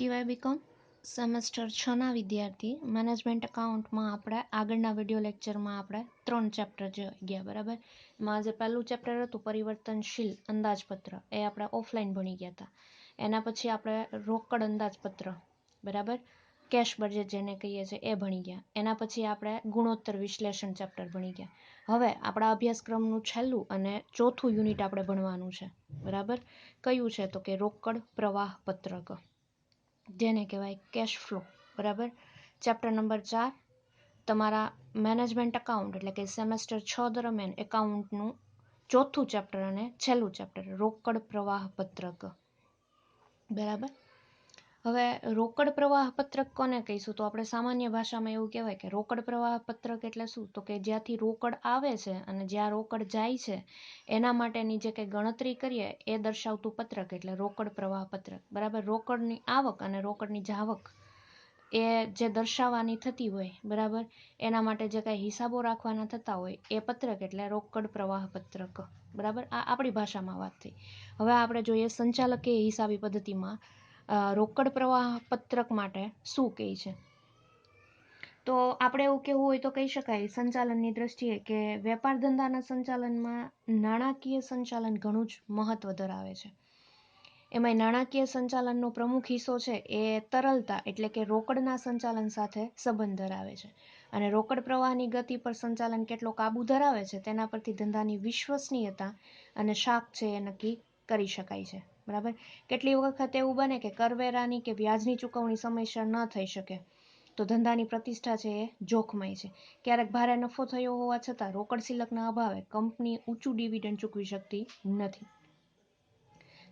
ટીવાય BCom semester 6ના વિદ્યાર્થી management એકાઉન્ટમાં આપણે આગળના વિડીયો લેક્ચરમાં આપણે 3 ચેપ્ટર જોઈ ગયા બરાબર. એમાં જે પહેલું ચેપ્ટર હતું પરિવર્તનશીલ અંદાજપત્ર એ આપણે ઓફલાઈન ભણી ગયા હતા. એના પછી આપણે રોકડ અંદાજપત્ર બરાબર, કેશ બજેટ જેને કહીએ છીએ એ ભણી ગયા. એના પછી આપણે ગુણોત્તર વિશ્લેષણ ચેપ્ટર ભણી ગયા. હવે આપણા અભ્યાસક્રમનું છેલ્લું અને ચોથું યુનિટ આપણે ભણવાનું છે બરાબર. કયું છે તો કે રોકડ પ્રવાહ પત્રક, જેને કહેવાય કેશ ફ્લો બરાબર. ચેપ્ટર નંબર 4 તમારા મેનેજમેન્ટ એકાઉન્ટ એટલે કે સેમેસ્ટર 6 દરમિયાન એકાઉન્ટનું ચોથું ચેપ્ટર અને છેલ્લું ચેપ્ટર રોકડ પ્રવાહ પત્રક બરાબર. હવે રોકડ પ્રવાહ પત્રક કોને કહીશું તો આપણે સામાન્ય ભાષામાં એવું કહેવાય કે રોકડ પ્રવાહ પત્રક એટલે શું તો કે જ્યાંથી રોકડ આવે છે અને જ્યાં રોકડ જાય છે એના માટેની જે કંઈ ગણતરી કરીએ એ દર્શાવતું પત્રક એટલે રોકડ પ્રવાહ પત્રક બરાબર. રોકડની આવક અને રોકડની જાવક એ જે દર્શાવવાની થતી હોય બરાબર, એના માટે જે કાંઈ હિસાબો રાખવાના થતા હોય એ પત્રક એટલે રોકડ પ્રવાહ પત્રક બરાબર. આ આપણી ભાષામાં વાત થઈ. હવે આપણે જોઈએ સંચાલકીય હિસાબી પદ્ધતિમાં રોકડ પ્રવાહ પત્રક માટે શું કહે છે. તો આપણે એવું કહેવું હોય તો કહી શકાય સંચાલનની દ્રષ્ટિએ કે વેપાર ધંધાના સંચાલનમાં નાણાકીય સંચાલન ઘણું જ મહત્વ ધરાવે છે. એમાંય નાણાકીય સંચાલનનો પ્રમુખ હિસ્સો છે એ તરલતા એટલે કે રોકડના સંચાલન સાથે સંબંધ ધરાવે છે. અને રોકડ પ્રવાહની ગતિ પર સંચાલન કેટલો કાબુ ધરાવે છે તેના પરથી ધંધાની વિશ્વસનીયતા અને શાખ છે એ નક્કી કરી શકાય છે બરાબર. કેટલી વખત એવું બને કે કરવેરાની કે વ્યાજની ચૂકવણી સમયસર ન થઈ શકે તો ધંધાની પ્રતિષ્ઠા છે એ જોખમાય છે. ક્યારેક ભારે નફો થયો હોવા છતાં રોકડ સિલકના અભાવે કંપની ઊંચું ડિવિડન્ડ ચૂકવી શકતી નથી.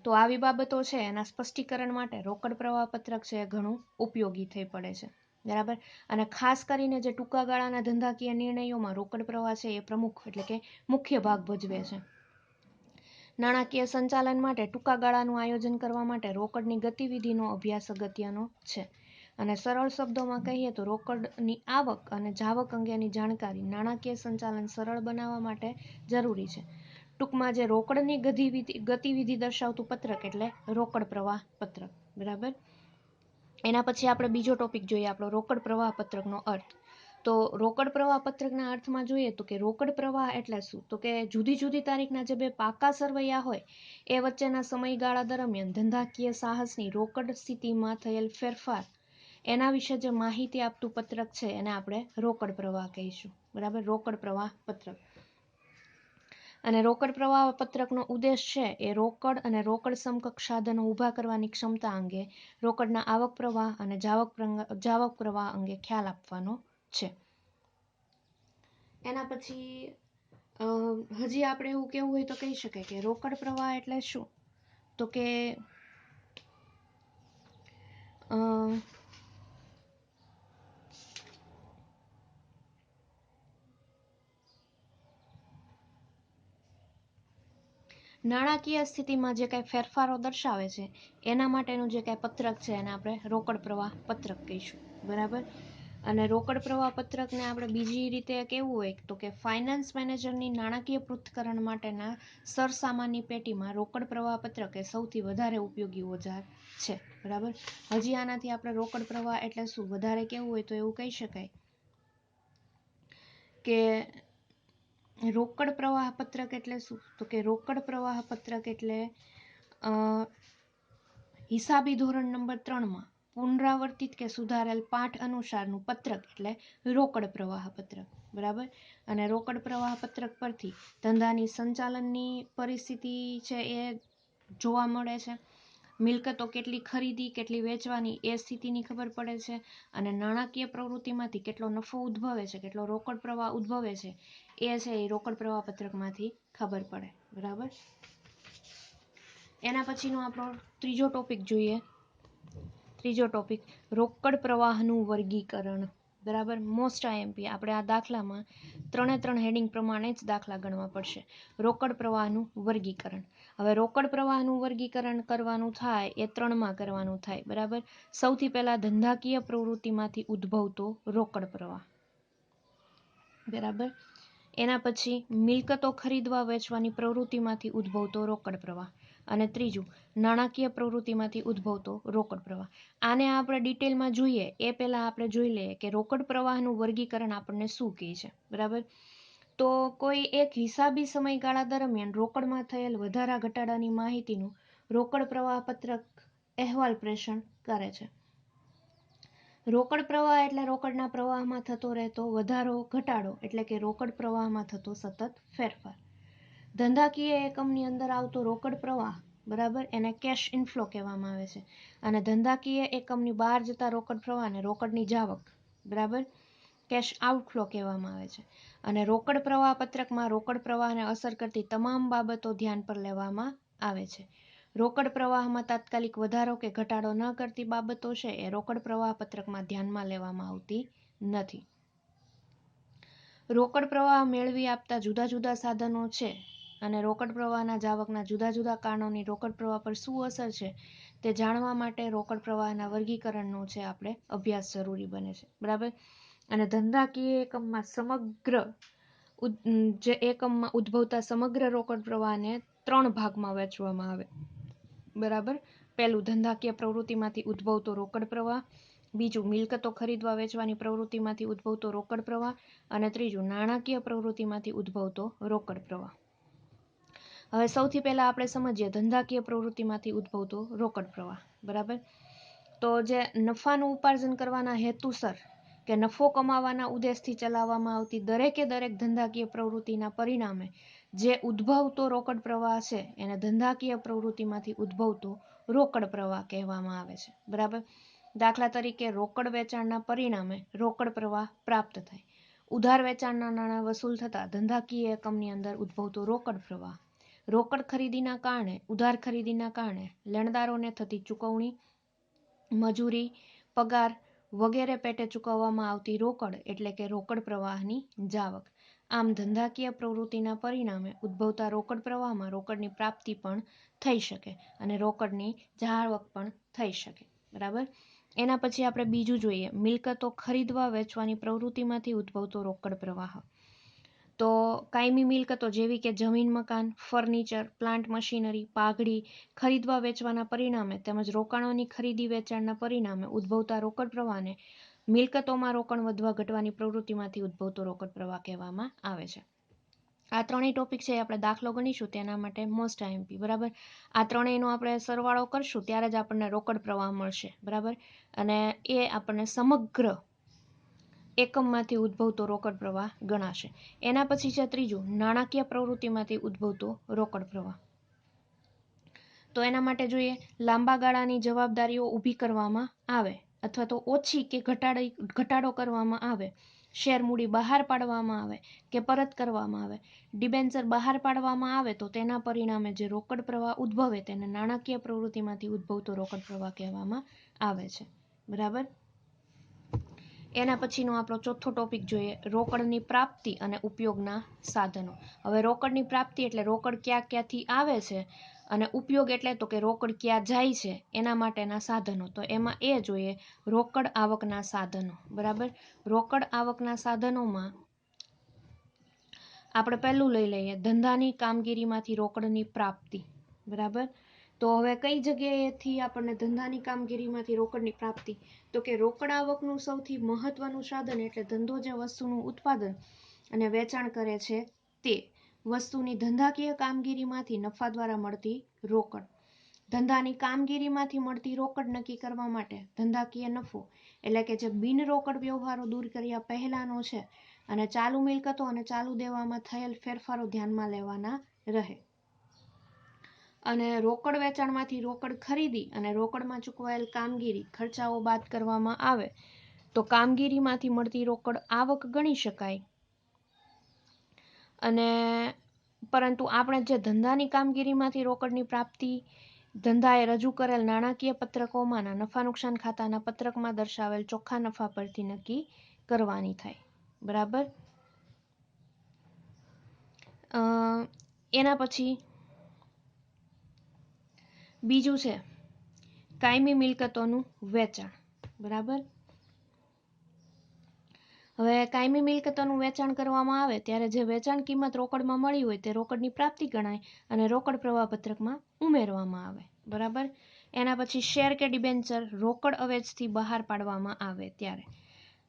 તો આવી બાબતો છે એના સ્પષ્ટીકરણ માટે રોકડ પ્રવાહ પત્રક છે એ ઘણું ઉપયોગી થઈ પડે છે બરાબર. અને ખાસ કરીને જે ટૂંકા ગાળાના ધંધાકીય નિર્ણયોમાં રોકડ પ્રવાહ છે એ પ્રમુખ એટલે કે મુખ્ય ભાગ ભજવે છે. નાણાકીય સંચાલન માટે ટૂંકા ગાળાનું આયોજન કરવા માટે રોકડની ગતિવિધિનો અભ્યાસ અગત્યનો છે. અને સરળ શબ્દોમાં કહીએ તો રોકડની આવક અને જાવક અંગેની જાણકારી નાણાકીય સંચાલન સરળ બનાવવા માટે જરૂરી છે. ટૂંકમાં જે રોકડની ગતિવિધિ દર્શાવતું પત્રક એટલે રોકડ પ્રવાહ પત્રક બરાબર. એના પછી આપણે બીજો ટોપિક જોઈએ આપણો રોકડ પ્રવાહ પત્રકનો અર્થ. તો રોકડ પ્રવાહ પત્રકના અર્થમાં જોઈએ તો કે રોકડ પ્રવાહ એટલે શું તો કે જુદી જુદી તારીખના જે બે પાકા સરવૈયા હોય એ વચ્ચેના સમયગાળા દરમિયાન ધંધાકીય સાહસની રોકડ સ્થિતિમાં થયેલ ફેરફાર એના વિશે જે માહિતી આપતું પત્રક છે એને આપણે રોકડ પ્રવાહ કહીશું બરાબર. રોકડ પ્રવાહ પત્રક અને રોકડ પ્રવાહ પત્રકનો ઉદ્દેશ છે એ રોકડ અને રોકડ સમકક્ષ સાધનો ઊભા કરવાની ક્ષમતા અંગે રોકડના આવક પ્રવાહ અને જાવક પ્રવાહ અંગે ખ્યાલ આપવાનો છે. એના પછી હજી આપણે એવું કેવું હોય તો કહી શકાય કે રોકડ પ્રવાહ એટલે શું તો કે નાણાકીય સ્થિતિમાં જે કાંઈ ફેરફારો દર્શાવે છે એના માટેનું જે કાંઈ પત્રક છે એને આપણે રોકડ પ્રવાહ પત્રક કહીશું બરાબર. અને રોકડ પ્રવાહ પત્રકને આપણે બીજી રીતે કેવું હોય તો કે ફાઇનાન્સ મેનેજરની નાણાકીય પૃથ્થકરણ માટેના સરસામાનની પેટીમાં રોકડ પ્રવાહ પત્રક એ સૌથી વધારે ઉપયોગી ઓજાર છે બરાબર. હજી આનાથી આપણે રોકડ પ્રવાહ એટલે શું વધારે કેવું હોય તો એવું કહી શકાય કે રોકડ પ્રવાહ પત્રક એટલે શું તો કે રોકડ પ્રવાહ પત્રક એટલે હિસાબી ધોરણ નંબર 3માં પુનરાવર્તિત કે સુધારેલ પાઠ અનુસારનું પત્રક એટલે રોકડ પ્રવાહ પત્રક બરાબર. અને રોકડ પ્રવાહ પત્રક પરથી ધંધાની સંચાલનની પરિસ્થિતિ છે એ જોવા મળે છે. મિલકતો કેટલી ખરીદી કેટલી વેચવાની એ સ્થિતિની ખબર પડે છે. અને નાણાકીય પ્રવૃત્તિમાંથી કેટલો નફો ઉદ્ભવે છે કેટલો રોકડ પ્રવાહ ઉદ્ભવે છે એ છે એ રોકડ પ્રવાહ પત્રકમાંથી ખબર પડે બરાબર. એના પછીનો આપણો ત્રીજો ટોપિક જોઈએ. ત્રીજો ટોપિક રોકડ પ્રવાહનું વર્ગીકરણ બરાબર. મોસ્ટ આઈએમપી આપણે આ દાખલામાં 3 હેડિંગ પ્રમાણે જ દાખલા ગણવા પડશે. રોકડ પ્રવાહનું વર્ગીકરણ. હવે રોકડ પ્રવાહનું વર્ગીકરણ કરવાનું થાય એ 3માં કરવાનું થાય બરાબર. સૌથી પહેલા ધંધાકીય પ્રવૃત્તિમાંથી ઉદ્ભવતો રોકડ પ્રવાહ બરાબર. એના પછી મિલકતો ખરીદવા વેચવાની પ્રવૃત્તિમાંથી ઉદ્ભવતો રોકડ પ્રવાહ, અને ત્રીજું નાણાકીય પ્રવૃત્તિમાંથી ઉદ્ભવતો રોકડ પ્રવાહ. આને આપણે ડિટેલમાં જોઈએ એ પહેલાં આપણે જોઈ લઈએ કે રોકડ પ્રવાહનું વર્ગીકરણ આપણને શું કહે છે. બરાબર, તો કોઈ એક હિસાબી સમયગાળા દરમિયાન રોકડમાં થયેલ વધારા ઘટાડાની માહિતીનું રોકડ પ્રવાહ પત્રક અહેવાલ પ્રેષણ કરે છે. રોકડ પ્રવાહ એટલે રોકડના પ્રવાહમાં થતો રહેતો વધારો ઘટાડો, એટલે કે રોકડ પ્રવાહમાં થતો સતત ફેરફાર. ધંધાકીય એકમની અંદર આવતો રોકડ પ્રવાહ, બરાબર, એને કેશ ઇનફ્લો કહેવામાં આવે છે. અને ધંધાકીય એકમની બહાર જતા રોકડ પ્રવાહને રોકડની જાવક, બરાબર, કેશ આઉટફ્લો કહેવામાં આવે છે. અને રોકડ પ્રવાહ પત્રકમાં રોકડ પ્રવાહને અસર કરતી તમામ બાબતો ધ્યાન પર લેવામાં આવે છે. રોકડ પ્રવાહમાં તાત્કાલિક વધારો કે ઘટાડો ન કરતી બાબતો છે એ રોકડ પ્રવાહ પત્રકમાં ધ્યાનમાં લેવામાં આવતી નથી. રોકડ પ્રવાહ મેળવી આપતા જુદા જુદા સાધનો છે અને રોકડ પ્રવાહના જાવકના જુદા જુદા કારણોની રોકડ પ્રવાહ પર શું અસર છે તે જાણવા માટે રોકડ પ્રવાહના વર્ગીકરણનો છે આપણે અભ્યાસ જરૂરી બને છે. બરાબર, અને ધંધાકીય એકમમાં જે એકમમાં ઉદ્ભવતા સમગ્ર રોકડ પ્રવાહને 3 ભાગમાં વહેંચવામાં આવે. બરાબર, પહેલું ધંધાકીય પ્રવૃત્તિમાંથી ઉદ્ભવતો રોકડ પ્રવાહ, બીજું મિલકતો ખરીદવા વેચવાની પ્રવૃત્તિમાંથી ઉદ્ભવતો રોકડ પ્રવાહ, અને ત્રીજું નાણાકીય પ્રવૃત્તિમાંથી ઉદ્ભવતો રોકડ પ્રવાહ. હવે સૌથી પહેલા આપણે સમજીએ ધંધાકીય પ્રવૃત્તિમાંથી ઉદ્ભવતો રોકડ પ્રવાહ. બરાબર, તો જે નફાનું ઉપાર્જન કરવાના હેતુસર કે નફો કમાવાના ઉદ્દેશથી ચલાવવામાં આવતી દરેકે દરેક ધંધાકીય પ્રવૃત્તિના પરિણામે જે ઉદ્ભવતો રોકડ પ્રવાહ છે એને ધંધાકીય પ્રવૃત્તિમાંથી ઉદ્ભવતો રોકડ પ્રવાહ કહેવામાં આવે છે. બરાબર, દાખલા તરીકે રોકડ વેચાણના પરિણામે રોકડ પ્રવાહ પ્રાપ્ત થાય. ઉધાર વેચાણના નાણાં વસૂલ થતા ધંધાકીય એકમની અંદર ઉદ્ભવતો રોકડ પ્રવાહ. રોકડ ખરીદીના કારણે, ઉધાર ખરીદીના કારણે લેણદારોને થતી ચૂકવણી, મજૂરી, પગાર વગેરે પેટે ચૂકવવામાં આવતી રોકડ એટલે કે રોકડ પ્રવાહની જાવક. આમ ધંધાકીય પ્રવૃત્તિના પરિણામે ઉદ્ભવતા રોકડ પ્રવાહમાં રોકડની પ્રાપ્તિ પણ થઈ શકે અને રોકડની જાવક પણ થઈ શકે. બરાબર, એના પછી આપણે બીજું જોઈએ મિલકતો ખરીદવા વેચવાની પ્રવૃત્તિમાંથી ઉદ્ભવતો રોકડ પ્રવાહ. તો કાયમી મિલકતો જેવી કે જમીન, મકાન, ફર્નિચર, પ્લાન્ટ મશીનરી, પાઘડી ખરીદવા વેચવાના પરિણામે તેમજ રોકાણોની ખરીદી વેચાણના પરિણામે ઉદ્ભવતા રોકડ પ્રવાહને મિલકતોમાં રોકાણ વધવા ઘટવાની પ્રવૃત્તિમાંથી ઉદ્ભવતો રોકડ પ્રવાહ કહેવામાં આવે છે. આ ત્રણેય ટોપિક છે આપણે દાખલો ગણીશું તેના માટે મોસ્ટ આઈએમપી. બરાબર, આ ત્રણેયનો આપણે સરવાળો કરશું ત્યારે જ આપણને રોકડ પ્રવાહ મળશે. બરાબર, અને એ આપણને સમગ્ર એકમમાંથી ઉદ્ભવતો રોકડ પ્રવાહ ગણાશે. એના પછી છે ત્રીજું નાણાકીય પ્રવૃત્તિમાંથી ઉદ્ભવતો રોકડ પ્રવાહ. તો એના માટે જોઈએ લાંબા ગાળાની જવાબદારીઓ ઊભી કરવામાં આવે અથવા તો ઓછી કે ઘટાડો કરવામાં આવે, શેર મૂડી બહાર પાડવામાં આવે કે પરત કરવામાં આવે, ડિબેન્ચર બહાર પાડવામાં આવે તો તેના પરિણામે જે રોકડ પ્રવાહ ઉદ્ભવે તેને નાણાકીય પ્રવૃત્તિમાંથી ઉદ્ભવતો રોકડ પ્રવાહ કહેવામાં આવે છે. બરાબર, એના પછીનો આપણો ચોથો ટોપિક જોઈએ રોકડની પ્રાપ્તિ અને ઉપયોગના સાધનો. હવે રોકડની પ્રાપ્તિ એટલે રોકડ ક્યાંથી આવે છે અને ઉપયોગ એટલે તો કે રોકડ ક્યાં જાય છે એના માટેના સાધનો. તો એમાં એ જોઈએ રોકડ આવકના સાધનો. બરાબર, રોકડ આવકના સાધનોમાં આપણે પહેલું લઈ લઈએ ધંધાની કામગીરીમાંથી રોકડની પ્રાપ્તિ. બરાબર, તો હવે કઈ જગ્યાએથી આપણને ધંધાની કામગીરીમાંથી રોકડની પ્રાપ્તિ, તો કે રોકડ આવકનું સૌથી મહત્વનું સાધન એટલે ધંધો જે વસ્તુનું ઉત્પાદન અને વેચાણ કરે છે તે વસ્તુની ધંધાકીય કામગીરીમાંથી નફા દ્વારા મળતી રોકડ. ધંધાની કામગીરીમાંથી મળતી રોકડ નક્કી કરવા માટે ધંધાકીય નફો એટલે કે જે બિન રોકડ વ્યવહારો દૂર કર્યા પહેલાનો છે અને ચાલુ મિલકતો અને ચાલુ દેવામાં થયેલ ફેરફારો ધ્યાનમાં લેવાના રહે. અને રોકડ વેચાણમાંથી રોકડ ખરીદી અને રોકડમાં ચૂકવાયેલ કામગીરી ખર્ચાઓ બાદ કરવામાં આવે તો કામગીરીમાંથી મળતી રોકડ આવક ગણી શકાય. અને પરંતુ આપણે જે ધંધાની કામગીરીમાંથી રોકડની પ્રાપ્તિ ધંધાએ રજૂ કરેલ નાણાકીય પત્રકોમાંના નફા નુકસાન ખાતાના પત્રકમાં દર્શાવેલ ચોખ્ખા નફા પરથી નક્કી કરવાની થાય. બરાબર, એના પછી બીજું છે કાયમી મિલકતોનું વેચાણ. બરાબર, હવે કાયમી મિલકતોનું વેચાણ કરવામાં આવે ત્યારે જે વેચાણ કિંમત રોકડમાં મળી હોય તે રોકડની પ્રાપ્તિ ગણાય અને રોકડ પ્રવાહપત્રકમાં ઉમેરવામાં આવે, બરાબર. એના પછી શેર કે ડિબેન્ચર રોકડ અવેજથી બહાર પાડવામાં આવે ત્યારે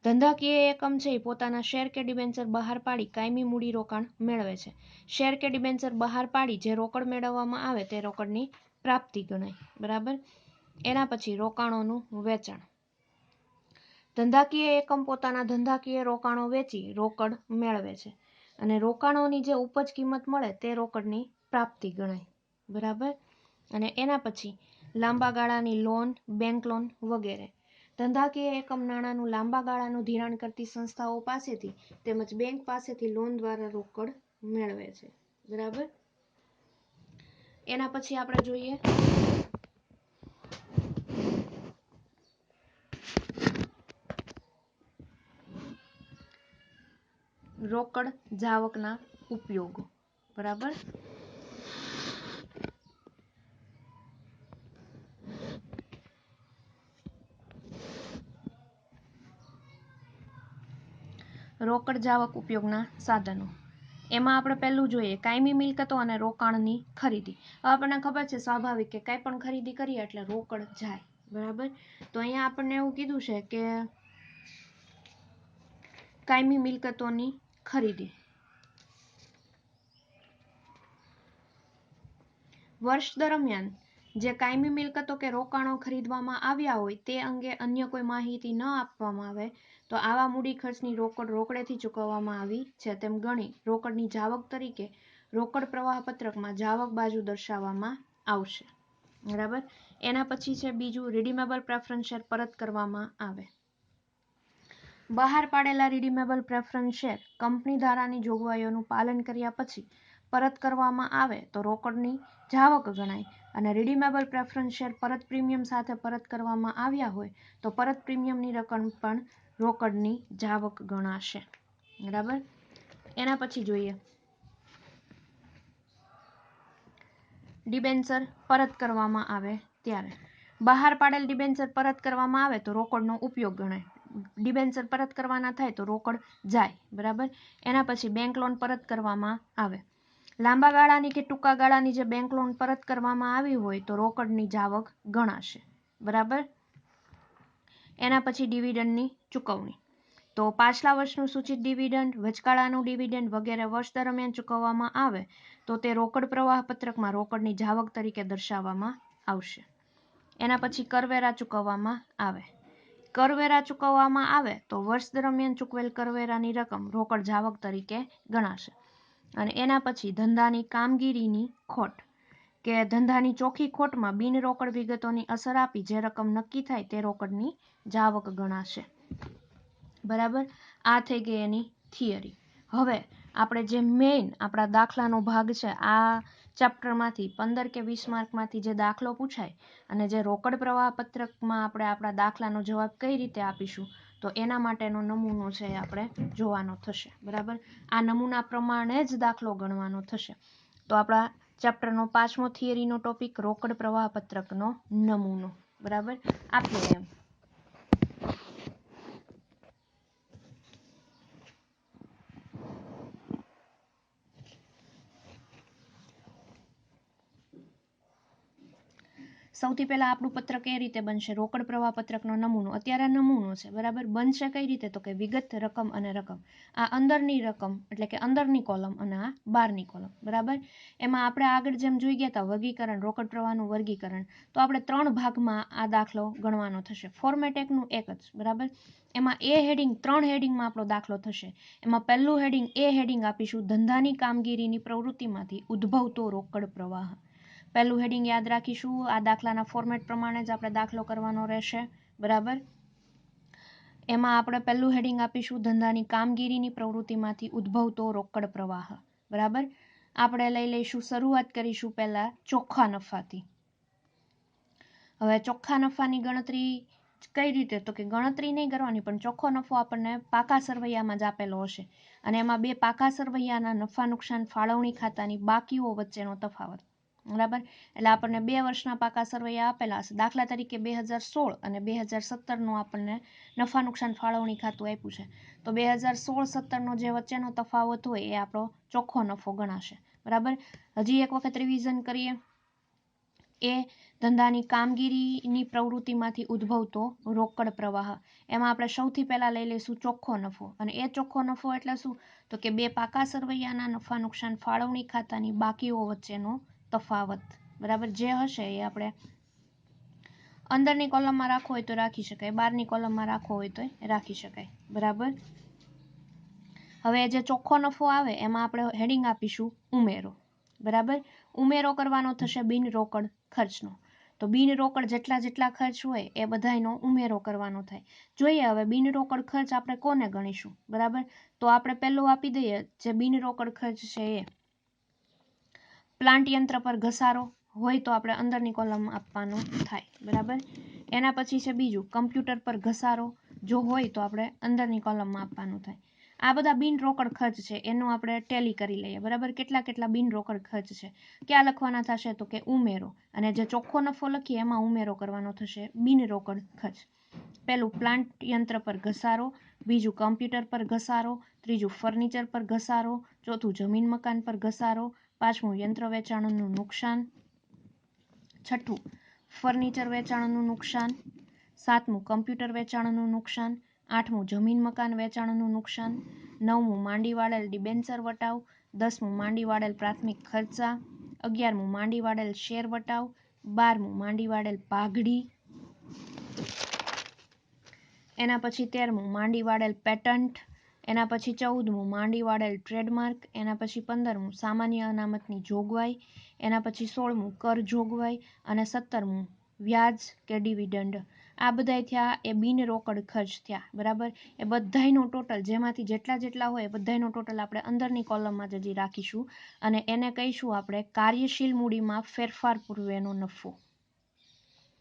ધંધાકીય એકમ છે એ પોતાના શેર કે ડિબેન્ચર બહાર પાડી કાયમી મૂડી રોકાણ મેળવે છે. શેર કે ડિબેન્ચર બહાર પાડી જે રોકડ મેળવવામાં આવે તે રોકડની પ્રાપ્તિ ગણાય, બરાબર. એના પછી રોકાણોનું વેચાણ. ધંધાકીય એકમ પોતાના ધંધાકીય રોકાણો વેચી રોકડ મેળવે છે અને રોકાણોની જે ઉપજ કિંમત મળે તે રોકડની પ્રાપ્તિ ગણાય, બરાબર. અને એના પછી લાંબા ગાળાની લોન, બેંક લોન વગેરે. ધંધાકીય એકમ નાણાંનું લાંબા ગાળાનું ધિરાણ કરતી સંસ્થાઓ પાસેથી તેમજ બેંક પાસેથી લોન દ્વારા રોકડ મેળવે છે, બરાબર. એના પછી આપણે જોઈએ રોકડ જાવકના ઉપયોગો, બરાબર. રોકડ જાવક ઉપયોગના સાધનો. એમાં આપણે પહેલું જોઈએ કાયમી મિલકતો અને રોકાણની ખરીદી. આપણને ખબર છે સ્વાભાવિક કે કાંઈ પણ ખરીદી કરીએ એટલે રોકડ જાય, બરાબર. તો અહીંયા આપણને એવું કીધું છે કે કાયમી મિલકતોની ખરીદી. વર્ષ દરમિયાન જે કાયમી મિલકતો કે રોકાણો ખરીદવામાં આવ્યા હોય તે અંગે અન્ય કોઈ માહિતી ન આપવામાં આવે તો આવા મૂડી ખર્ચની રોકડ રોકડેથી ચૂકવવામાં આવી છે તેમ ગણી રોકડની જાવક તરીકે રોકડ પ્રવાહ પત્રકમાં જાવક બાજુ દર્શાવવામાં આવશે, બરાબર. એના પછી છે બીજું રિડીમેબલ પ્રેફરન્સ શેર પરત કરવામાં આવે. બહાર પાડેલા રિડીમેબલ પ્રેફરન્સ શેર કંપની ધારાની જોગવાઈઓનું પાલન કર્યા પછી પરત કરવામાં આવે તો રોકડની જાવક ગણાય અને રિડીમેબલ પ્રેફરન્સ શેર પરત પ્રીમિયમ સાથે પરત કરવામાં આવ્યા હોય તો પરત પ્રીમિયમની રકમ પણ રોકડની જાવક ગણાશે, બરાબર. એના પછી જોઈએ ડિબેન્ચર પરત કરવામાં આવે ત્યારે બહાર પાડેલ ડિબેન્ચર પરત કરવામાં આવે તો રોકડનો ઉપયોગ ગણાય. ડિબેન્ચર પરત કરવાના થાય તો રોકડ જાય, બરાબર. એના પછી બેંક લોન પરત કરવામાં આવે. લાંબા ગાળાની કે ટૂંકા ગાળાની જે બેંક લોન પરત કરવામાં આવી હોય તો રોકડની જાવક ગણાશે, બરાબર. એના પછી ડિવિડન્ડની ચૂકવણી. તો પાછલા વર્ષનું સૂચિત ડિવિડન્ડ, વચગાળાનું ડિવિડન્ડ વગેરે વર્ષ દરમિયાન ચૂકવવામાં આવે તો તે રોકડ પ્રવાહ પત્રકમાં રોકડની જાવક તરીકે દર્શાવવામાં આવશે. એના પછી કરવેરા ચૂકવવામાં આવે. કરવેરા ચૂકવવામાં આવે તો વર્ષ દરમિયાન ચૂકવેલ કરવેરાની રકમ રોકડ જાવક તરીકે ગણાશે. અને એના પછી ધંધાની કામગીરીની ખોટ કે ધંધાની ચોખ્ખી ખોટમાં બિનરોકડ વિગતોની અસર આપી જે રકમ નક્કી થાય તે રોકડની જાવક ગણાશે, બરાબર. આ થઈ ગઈ એની થિયરી. હવે આપણે જે મેઇન આપણા દાખલાનો ભાગ છે આ ચેપ્ટરમાંથી 15 કે 20 માર્કમાંથી જે દાખલો પૂછાય અને જે રોકડ પ્રવાહ પત્રકમાં આપણે આપણા દાખલાનો જવાબ કઈ રીતે આપીશું તો એના માટેનો નમૂનો છે એ આપણે જોવાનો થશે, બરાબર. આ નમૂના પ્રમાણે જ દાખલો ગણવાનો થશે. તો આપણા ચેપ્ટરનો 5મો થિયરીનો ટોપિક રોકડ પ્રવાહ પત્રકનો નમૂનો, બરાબર. આપીએ એમ સૌથી પહેલા આપણું પત્રક એ રીતે બનશે રોકડ પ્રવાહ પત્રકનો નમૂનો. અત્યારે નમૂનો છે, બરાબર. બનશે કઈ રીતે તો કે વિગત, રકમ અને રકમ. આ અંદરની રકમ એટલે કે અંદરની કોલમ અને આ બહારની કોલમ, બરાબર. એમાં આપણે આગળ જેમ જોઈ ગયા હતા વર્ગીકરણ, રોકડ પ્રવાહનું વર્ગીકરણ, તો આપણે 3 ભાગમાં આ દાખલો ગણવાનો થશે. ફોર્મેટ એકનું એક જ, બરાબર. એમાં એ હેડિંગ 3 હેડિંગમાં આપણો દાખલો થશે. એમાં પહેલું હેડિંગ એ હેડિંગ આપીશું ધંધાની કામગીરીની પ્રવૃત્તિમાંથી ઉદ્ભવતો રોકડ પ્રવાહ. પહેલું હેડિંગ યાદ રાખીશું. આ દાખલાના ફોર્મેટ પ્રમાણે જ આપણે દાખલો કરવાનો રહેશે, બરાબર. એમાં આપણે પહેલું હેડિંગ આપીશું ધંધાની કામગીરીની પ્રવૃત્તિમાંથી ઉદ્ભવતો રોકડ પ્રવાહ, બરાબર. આપણે લઈ લઈશું, શરૂઆત કરીશું પહેલા ચોખ્ખા નફાથી. હવે ચોખ્ખા નફાની ગણતરી કઈ રીતે તો કે ગણતરી નહીં કરવાની પણ ચોખ્ખો નફો આપણને પાકા સરવૈયામાં જ આપેલો હશે અને એમાં બે પાકા સરવૈયાના નફા નુકસાન ફાળવણી ખાતાની બાકીઓ વચ્ચેનો તફાવત. બરાબર. એટલે આપણને 2 વર્ષના પાકા સરવૈયા આપેલા હશે. દાખલા તરીકે 2016 અને 2017નું આપણને નફા નુકસાન ફાળવણી ખાતું આપ્યું છે. તો 2016-17નો જે વચ્ચેનો તફાવત હોય એ આપણો ચોખ્ખો નફો ગણાશે. બરાબર. હજી એક વખત રિવિઝન કરીએ. એ ધંધાની કામગીરીની પ્રવૃત્તિમાંથી ઉદ્ભવતો રોકડ પ્રવાહ. એમાં આપણે સૌથી પહેલા લઈ લઈશું ચોખ્ખો નફો. અને એ ચોખ્ખો નફો એટલે શું? તો કે 2 પાકા સરવૈયાના નફા નુકસાન ફાળવણી ખાતાની બાકીઓ વચ્ચેનો તફાવત. બરાબર. જે હશે એ આપણે અંદરની કોલમમાં રાખવો હોય તો રાખી શકાય, બહારની કોલમમાં રાખવો હોય તો રાખી શકાય. બરાબર. હવે જે ચોખ્ખો નફો આવે એમાં આપણે હેડિંગ આપીશું ઉમેરો. બરાબર. ઉમેરો કરવાનો થશે બિન રોકડ ખર્ચનો. તો બિન રોકડ જેટલા ખર્ચ હોય એ બધાનો ઉમેરો કરવાનો થાય. જોઈએ હવે બિન રોકડ ખર્ચ આપણે કોને ગણીશું. બરાબર. તો આપણે પહેલું આપી દઈએ જે બિન રોકડ ખર્ચ છે એ પ્લાન્ટ યંત્ર પર ઘસારો હોય તો આપણે અંદરની કોલમ આપવાનું થાય. બરાબર. એના પછી છે બીજું કમ્પ્યુટર પર ઘસારો જો હોય તો આપણે અંદરની કોલમમાં આપવાનું થાય. આ બધા બિન રોકડ ખર્ચ છે એનું આપણે ટેલી કરી લઈએ. બરાબર. કેટલા બિન રોકડ ખર્ચ છે. ક્યાં લખવાના થશે? તો કે ઉમેરો. અને જે ચોખ્ખો નફો લખીએ એમાં ઉમેરો કરવાનો થશે બિન રોકડ ખર્ચ. પહેલું પ્લાન્ટ યંત્ર પર ઘસારો, બીજું કમ્પ્યુટર પર ઘસારો, ત્રીજું ફર્નિચર પર ઘસારો, ચોથું જમીન મકાન પર ઘસારો, પાંચમું યંત્ર વેચાણનું નુકસાન, છઠ્ઠું ફર્નિચર વેચાણનું નુકસાન, સાતમું કમ્પ્યુટર વેચાણનું નુકસાન, આઠમું જમીન મકાન વેચાણનું નુકસાન, નવમું માંડી વાળેલ ડિબેન્ચર વટાવ, 10મું માંડી વાળેલ પ્રાથમિક ખર્ચા, 11મું માંડી વાળેલ શેર વટાવ, 12મું માંડી વાળેલ પાઘડી, એના પછી 13મું માંડી વાળેલ પેટન્ટ, એના પછી 14મું માંડી વાળેલ ટ્રેડમાર્ક, એના પછી 15મું સામાન્ય અનામતની જોગવાઈ, એના પછી 16મું કર જોગવાઈ અને 17મું વ્યાજ કે ડિવિડન્ડ. આ બધાય થયા એ બિન રોકડ ખર્ચ થયા. બરાબર. એ બધાયનો ટોટલ જેમાંથી જેટલા હોય એ બધાયનો ટોટલ આપણે અંદરની કોલમમાં જ હજી રાખીશું અને એને કહીશું આપણે કાર્યશીલ મૂડીમાં ફેરફાર પૂર્વેનો નફો.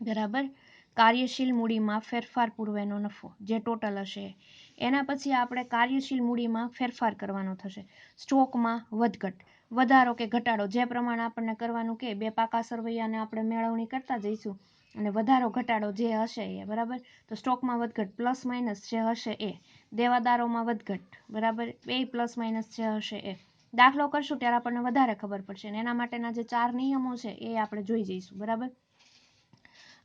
બરાબર. કાર્યશીલ મૂડીમાં ફેરફાર પૂર્વેનો નફો જે ટોટલ હશે. એના પછી આપણે કાર્યશીલ મૂડીમાં ફેરફાર કરવાનો થશે. સ્ટોકમાં વધઘટ, વધારો કે ઘટાડો જે પ્રમાણે આપણને કરવાનું કે 2 પાકા સરવૈયાને આપણે મેળવણી કરતા જઈશું અને વધારો ઘટાડો જે હશે એ. બરાબર. તો સ્ટોકમાં વધઘટ પ્લસ માઇનસ જે હશે એ, દેવાદારોમાં વધઘટ. બરાબર. બે પ્લસ માઇનસ જે હશે એ. દાખલો કરશું ત્યારે આપણને વધારે ખબર પડશે અને એના માટેના જે 4 નિયમો છે એ આપણે જોઈ જઈશું. બરાબર.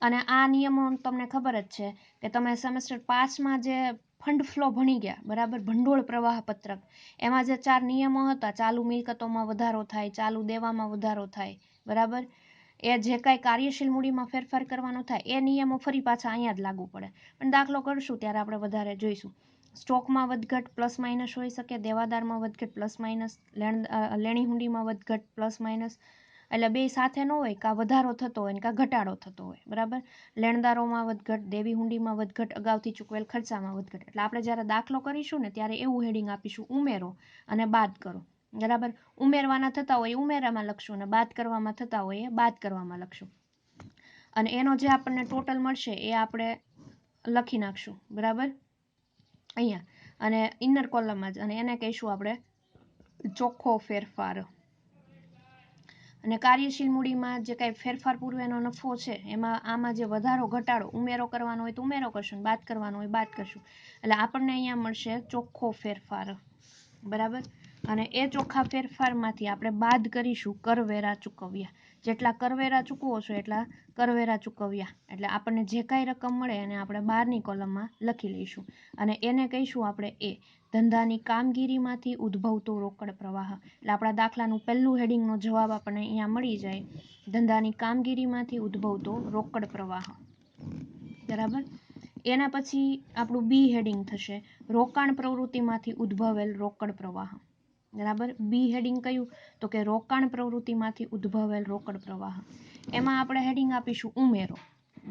અને આ નિયમો તમને ખબર જ છે કે તમે સેમેસ્ટર 5માં જે ફંડ ફ્લો ભણી ગયા. બરાબર. ભંડોળ પ્રવાહ પત્રક એમાં જે 4 નિયમો હતા, ચાલુ મિલકતોમાં વધારો થાય, ચાલુ દેવામાં વધારો થાય. બરાબર. એ જે કાંઈ કાર્યશીલ મૂડીમાં ફેરફાર કરવાનો થાય એ નિયમો ફરી પાછા અહીંયા જ લાગુ પડે. પણ દાખલો કરશું ત્યારે આપણે વધારે જોઈશું. સ્ટોકમાં વધઘટ પ્લસ માઇનસ હોઈ શકે, દેવાદારમાં વધઘટ પ્લસ માઇનસ, લેણી હુંડીમાં વધઘટ પ્લસ માઇનસ. એટલે બે સાથે ન હોય, કાં વધારો થતો હોય ને કાં ઘટાડો થતો હોય. બરાબર. લેણદારોમાં વધઘટ, દેવી હુંડીમાં વધઘટ, અગાઉથી ચૂકવેલ ખર્ચામાં વધઘટ. એટલે આપણે જ્યારે દાખલો કરીશું ને ત્યારે એવું હેડિંગ આપીશું ઉમેરો અને બાદ કરો. બરાબર. ઉમેરવાના થતા હોય ઉમેરામાં લખશું અને બાદ કરવામાં થતા હોય એ બાદ કરવામાં લખશું. અને એનો જે આપણને ટોટલ મળશે એ આપણે લખી નાખશું. બરાબર. અહીંયા અને ઇનર કોલમમાં જ, અને એને કહીશું આપણે ચોખ્ખો ફેરફાર. અને કાર્યશીલ મૂડીમાં જે કાંઈ ફેરફાર પૂર્વેનો નફો છે એમાં આમાં જે વધારો ઘટાડો ઉમેરો કરવાનો હોય તો ઉમેરો કરશું, બાદ કરવાનો હોય બાદ કરશું. એટલે આપણને અહીંયા મળશે ચોખ્ખો ફેરફાર. બરાબર. અને એ ચોખ્ખા ફેરફારમાંથી આપણે બાદ કરીશું કરવેરા ચૂકવ્યા. જેટલા કરવેરા ચૂકવો છો એટલા કરવેરા ચૂકવ્યા. એટલે આપણને જે કાંઈ રકમ મળે એને આપણે બહારની કોલમમાં લખી લઈશું અને એને કહીશું આપણે એ ધંધાની કામગીરીમાંથી ઉદ્ભવતો રોકડ પ્રવાહ. એટલે આપણા દાખલાનું પહેલું હેડિંગનો જવાબ આપણને અહીંયા મળી જાય, ધંધાની કામગીરીમાંથી ઉદ્ભવતો રોકડ પ્રવાહ. બરાબર. એના પછી આપણું બી હેડિંગ થશે રોકાણ પ્રવૃત્તિમાંથી ઉદ્ભવેલ રોકડ પ્રવાહ. બરાબર. બી હેડિંગ કયું? તો કે રોકાણ પ્રવૃત્તિમાંથી ઉદ્ભવેલ રોકડ પ્રવાહ. એમાં આપણે હેડિંગ આપીશું ઉમેરો.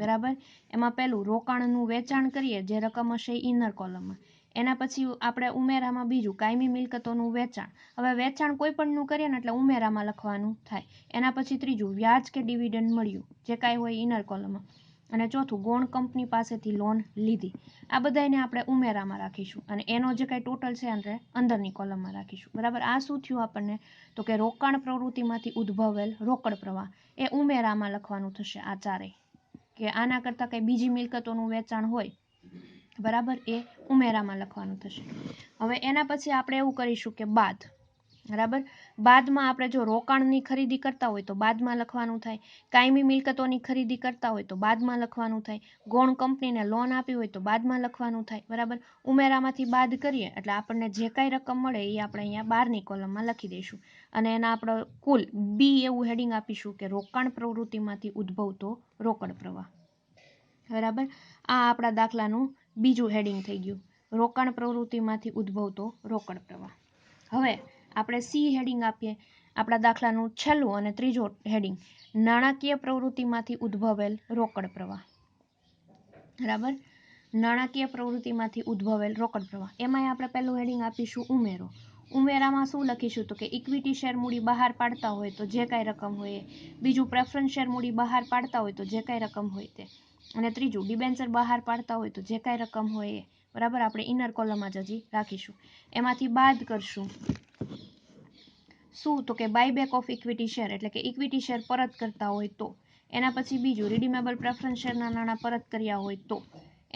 બરાબર. એમાં પહેલું રોકાણનું વેચાણ કરીએ જે રકમ હશે ઇનર કોલમમાં. એના પછી આપણે ઉમેરામાં બીજું કાયમી મિલકતોનું વેચાણ. હવે વેચાણ કોઈ પણનું કરીએ ને એટલે ઉમેરામાં લખવાનું થાય. એના પછી ત્રીજું વ્યાજ કે ડિવિડન્ડ મળ્યું જે કાંઈ હોય ઇનર કોલમમાં. અને ચોથું ગૌણ કંપની પાસેથી લોન લીધી. આ બધાને આપણે ઉમેરામાં રાખીશું અને એનો જે કાંઈ ટોટલ છે આપણે અંદરની કોલમમાં રાખીશું. બરાબર. આ શું થયું આપણને? તો કે રોકાણ પ્રવૃત્તિમાંથી ઉદ્ભવેલ રોકડ પ્રવાહ એ ઉમેરામાં લખવાનું થશે. આ ચારેય કે આના કરતાં કંઈ બીજી મિલકતોનું વેચાણ હોય, બરાબર, એ ઉમેરામાં લખવાનું થશે. હવે એના પછી આપણે એવું કરીશું કે બાદ, બરાબર. બાદમાં આપણે જો રોકાણની ખરીદી કરતા હોય તો બાદમાં લખવાનું થાય, કાયમી મિલકતોની ખરીદી કરતા હોય તો બાદમાં લખવાનું થાય, ગૌણ કંપનીને લોન આપી હોય તો બાદમાં લખવાનું થાય, બરાબર. ઉમેરામાંથી બાદ કરીએ એટલે આપણને જે કાંઈ રકમ મળે એ આપણે અહીંયા બારની કોલમમાં લખી દઈશું અને એના આપણે કુલ બી એવું હેડિંગ આપીશું કે રોકાણ પ્રવૃત્તિમાંથી ઉદ્ભવતો રોકડ પ્રવાહ, બરાબર. આ આપણા દાખલાનું બીજું હેડિંગ થઈ ગયું, રોકાણ પ્રવૃત્તિમાંથી ઉદ્ભવતો રોકડ પ્રવાહ. હવે આપણે સી હેડિંગ આપીએ આપણા દાખલાનું છેલ્લું અને ત્રીજો હેડિંગ, નાણાકીય પ્રવૃત્તિમાંથી ઉદ્ભવેલ રોકડ પ્રવાહ, બરાબર. નાણાકીય પ્રવૃત્તિમાંથી ઉદ્ભવેલ રોકડ પ્રવાહ, એમાંય આપણે પહેલું હેડિંગ આપીશું ઉમેરો. ઉમેરામાં શું લખીશું? તો કે ઇક્વિટી શેર મૂડી બહાર પાડતા હોય તો જે કાંઈ રકમ હોય એ, બીજું પ્રેફરન્સ શેર મૂડી બહાર પાડતા હોય તો જે કાંઈ રકમ હોય તે, અને ત્રીજું ડિબેન્ચર બહાર પાડતા હોય તો જે કાંઈ રકમ હોય એ, બરાબર. આપણે ઇનર કોલમમાં જ હજી રાખીશું. એમાંથી બાદ કરશું શું? તો કે બાયબેક ઓફ ઇક્વિટી શેર, એટલે કે ઇક્વિટી શેર પરત કરતા હોય તો. એના પછી બીજું રિડીમેબલ પ્રેફરન્સ શેરના નાણાં પરત કર્યા હોય તો.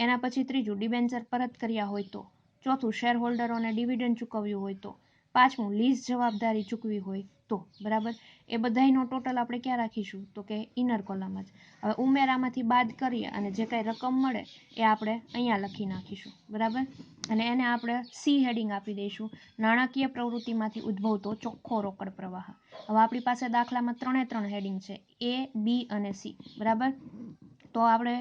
એના પછી ત્રીજું ડિબેન્ચર પરત કર્યા હોય તો. ચોથું શેર હોલ્ડરોને ડિવિડન્ડ ચૂકવ્યું હોય તો. પાંચમું લીઝ જવાબદારી ચૂકવી હોય તો, બરાબર. એ બધાયનો ટોટલ આપણે ક્યાં રાખીશું? તો કે ઇનર કોલમમાં જ. હવે ઉમેરામાંથી બાદ કરીએ અને જે કાંઈ રકમ મળે એ આપણે અહીંયા લખી નાખીશું, બરાબર. અને એને આપણે સી હેડિંગ આપી દઈશું, નાણાકીય પ્રવૃત્તિમાંથી ઉદ્ભવતો ચોખ્ખો રોકડ પ્રવાહ. હવે આપણી પાસે દાખલામાં 3 હેડિંગ છે, એ, બી અને સી, બરાબર. તો આપણે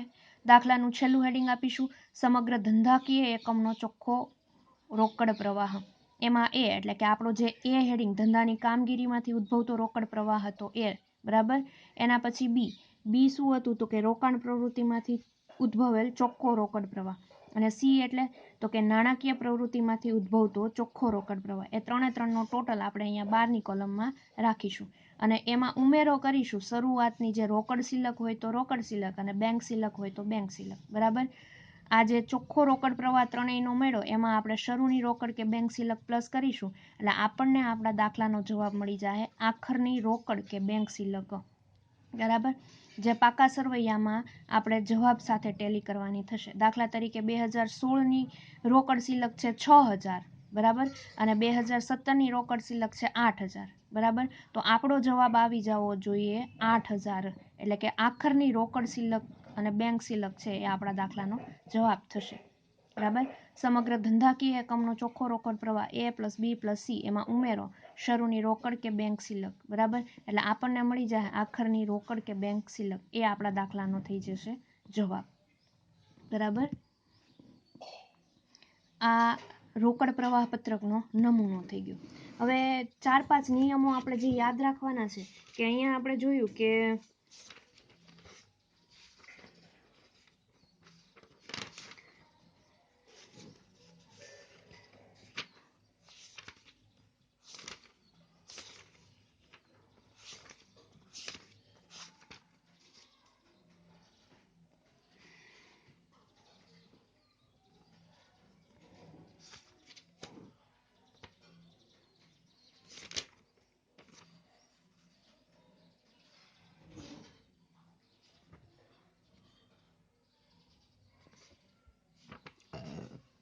દાખલાનું છેલ્લું હેડિંગ આપીશું સમગ્ર ધંધાકીય એકમનો ચોખ્ખો રોકડ પ્રવાહ. એમાં એ એટલે કે આપણો જે એ હેડિંગ ધંધાની કામગીરીમાંથી ઉદ્ભવતો રોકડ પ્રવાહ હતો એ, બરાબર. એના પછી બી શું હતું? તો કે રોકાણ પ્રવૃત્તિમાંથી ઉદ્ભવેલ ચોખ્ખો રોકડ પ્રવાહ. અને સી એટલે તો કે નાણાકીય પ્રવૃત્તિમાંથી ઉદ્ભવતો ચોખ્ખો રોકડ પ્રવાહ. એ 3નો ટોટલ આપણે અહીંયા બારની કોલમમાં રાખીશું અને એમાં ઉમેરો કરીશું શરૂઆતની જે રોકડ સિલક હોય તો રોકડ સિલક અને બેંક સિલક હોય તો બેંક સિલક, બરાબર. આ જે ચોખ્ખો રોકડ પ્રવાહ ત્રણેયનો મેળો એમાં આપણે શરૂની રોકડ કે બેંક સિલક પ્લસ કરીશું એટલે આપણને આપણા દાખલાનો જવાબ મળી જાય આખરની રોકડ કે બેંક સિલક, બરાબર. જે પાકા સરવૈયામાં આપણે જવાબ સાથે ટેલી કરવાની થશે. દાખલા તરીકે 2016ની રોકડ સિલક છે 6000, બરાબર, અને 2017ની રોકડ સિલક છે 8000, બરાબર. તો આપણો જવાબ આવી જવો જોઈએ 8000, એટલે કે આખરની રોકડ સિલક અને બેંક સિલક છે એ આપણા દાખલાનો જવાબ થશે, બરાબર. સમગ્ર ધંધાકીય એકમનો ચોખ્ખો રોકડ પ્રવાહ એ પ્લસ બી પ્લસ સી, એમાં ઉમેરો શરૂની રોકડ કે બેંક સિલક, બરાબર. એટલે આપણને મળી જાય આખરની રોકડ કે બેંક સિલક, એ આપણા દાખલાનો થઈ જશે જવાબ, બરાબર. આ રોકડ પ્રવાહ પત્રકનો નમૂનો થઈ ગયો. હવે 4-5 નિયમો આપણે જે યાદ રાખવાના છે કે અહીંયા આપણે જોયું કે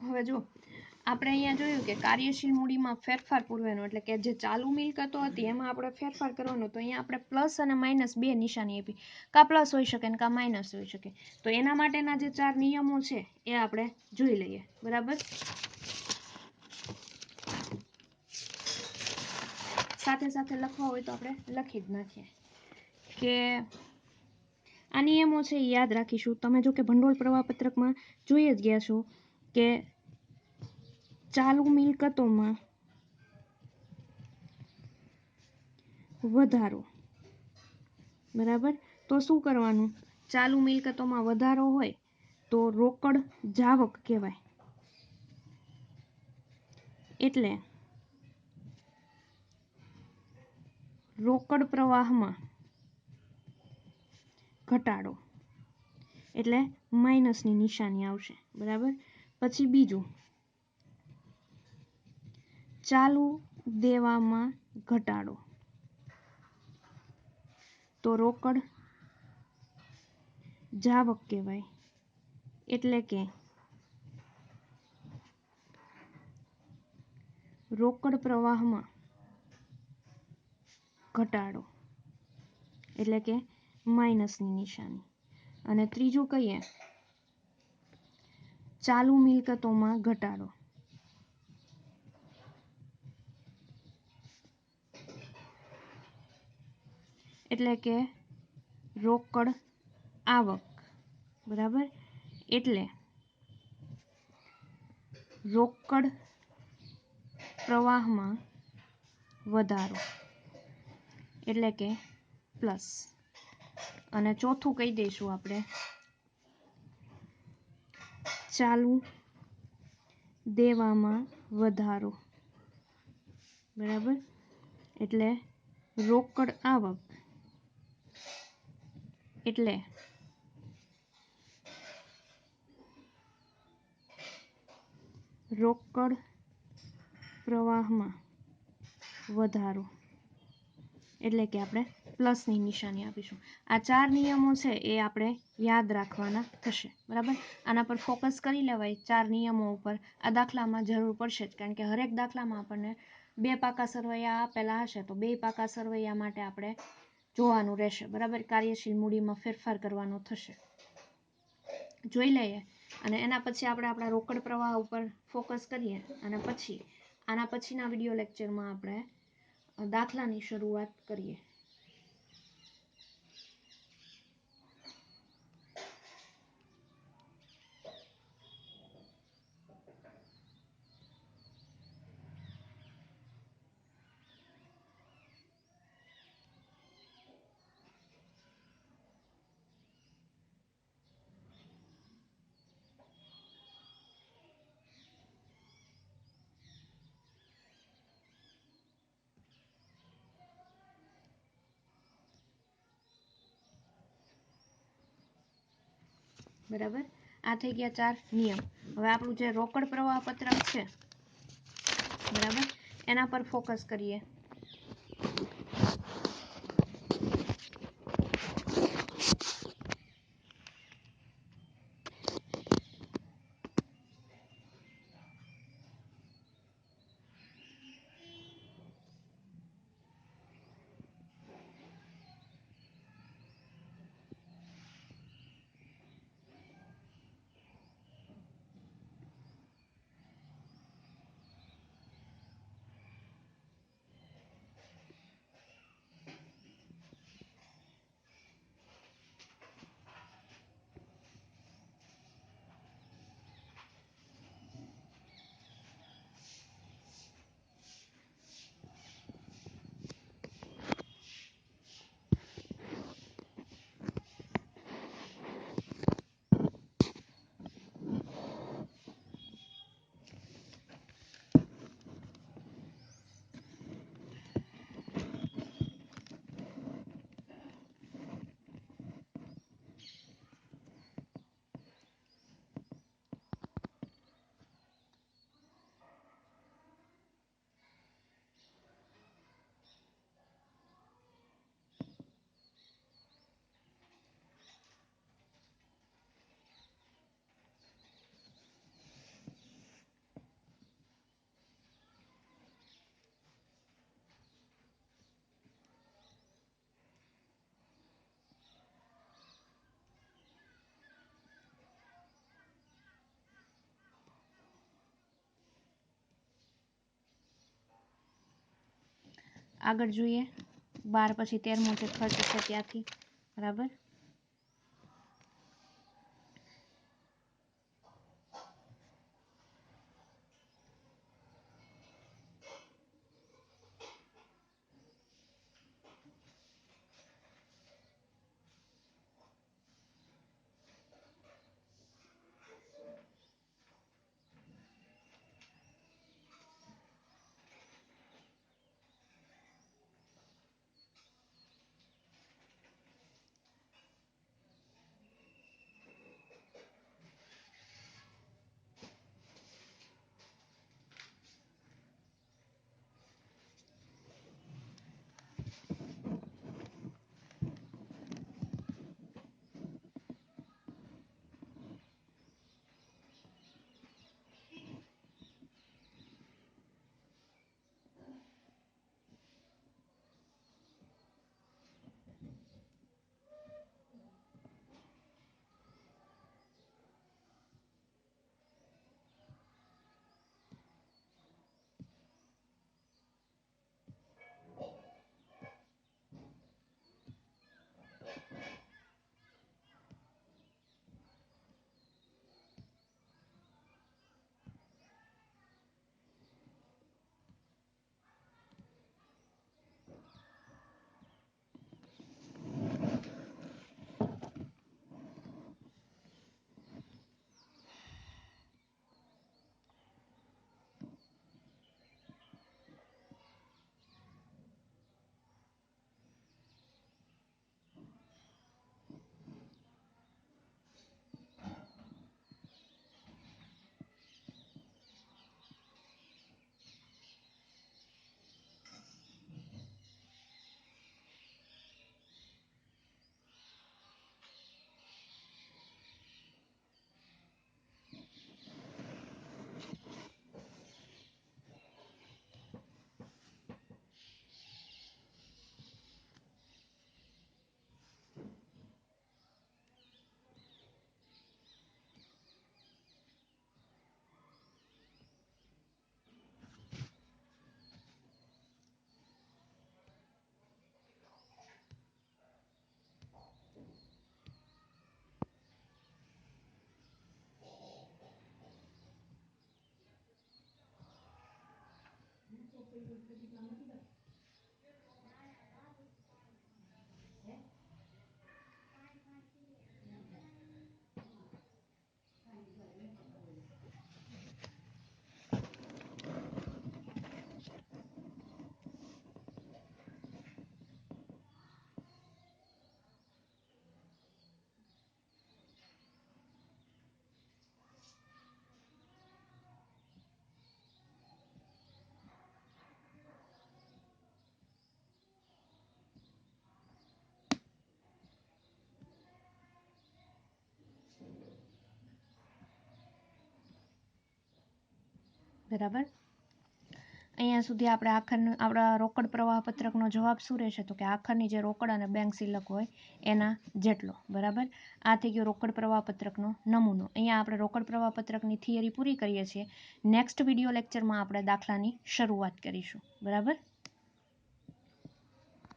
હવે જો આપણે અહીંયા જોયું કે કાર્યશીલ મૂડીમાં ફેરફાર પૂર્વેનો એટલે કે જે ચાલુ મિલકતો હતી એમાં આપણે ફેરફાર કરવાનો, તો અહીંયા આપણે પ્લસ અને માઇનસ બે નિશાની આપી, કાં પ્લસ હોઈ શકે ને કાં માઇનસ હોઈ શકે. તો એના માટેના જે 4 નિયમો છે એ આપણે જોઈ લઈએ, બરાબર. સાથે સાથે લખવા હોય તો આપણે લખી જ નાખીએ કે આ નિયમો છે એ યાદ રાખીશું. તમે જો કે ભંડોળ પ્રવાહ પત્રકમાં જોઈ જ ગયા છો કે ચાલુ મિલકતોમાં વધારો, બરાબર. તો શું કરવાનું? ચાલુ મિલકતોમાં વધારો હોય તો રોકડ જાવક કહેવાય, એટલે રોકડ પ્રવાહમાં ઘટાડો એટલે માઇનસની નિશાની આવશે, બરાબર. પછી બીજું, ચાલુ દેવામાં ઘટાડો, તો રોકડ જાવક કહેવાય. એટલે કે રોકડ પ્રવાહમાં ઘટાડો એટલે કે માઇનસની નિશાની. અને ત્રીજું કહીએ ચાલુ મિલકતોમાં ઘટાડો, એટલે કે રોકડ આવક, બરાબર. એટલે રોકડ પ્રવાહમાં વધારો એટલે કે પ્લસ. અને ચોથું કહી દઈશું આપણે ચાલુ દેવામાં વધારો, બરાબર. એટલે રોકડ આવક એટલે રોકડ પ્રવાહમાં વધારો એટલે કે આપણે પ્લસની નિશાની આપીશું. આ 4 નિયમો છે એ આપણે યાદ રાખવાના થશે, બરાબર. આના પર ફોકસ કરી લેવાય 4 નિયમો ઉપર. આ દાખલામાં જરૂર પડશે જ, કારણ કે હરેક દાખલામાં આપણને 2 પાકા સરવૈયા આપેલા હશે, તો 2 પાકા સરવૈયા માટે આપણે જોવાનું રહેશે, બરાબર. કાર્યશીલ મૂડીમાં ફેરફાર કરવાનો થશે, જોઈ લઈએ. અને એના પછી આપણે આપણા રોકડ પ્રવાહ ઉપર ફોકસ કરીએ, અને પછી આના પછીના વિડીયો લેક્ચરમાં આપણે દાખલાની શરૂઆત કરીએ. બરાબર. આ થઈ ગયા 4 નિયમ. હવે આપણું જે રોકડ પ્રવાહ પત્રક છે, બરાબર, એના પર ફોકસ કરીએ. આગળ જોઈએ. 12 પછી 13મો જે ખર્ચ છે ત્યાંથી, બરાબર. બરાબર. અહીંયા સુધી આપણે આપણા રોકડ પ્રવાહ પત્રકનો જવાબ શું રહેશે? તો કે આખરની જે રોકડ અને બેંક સિલક હોય એના જેટલો. બરાબર. આ થઈ ગયો રોકડ પ્રવાહ પત્રકનો નમૂનો. અહીંયા આપણે રોકડ પ્રવાહ પત્રકની થિયરી પૂરી કરીએ છીએ. નેક્સ્ટ વિડીયો લેક્ચરમાં આપણે દાખલાની શરૂઆત કરીશું. બરાબર.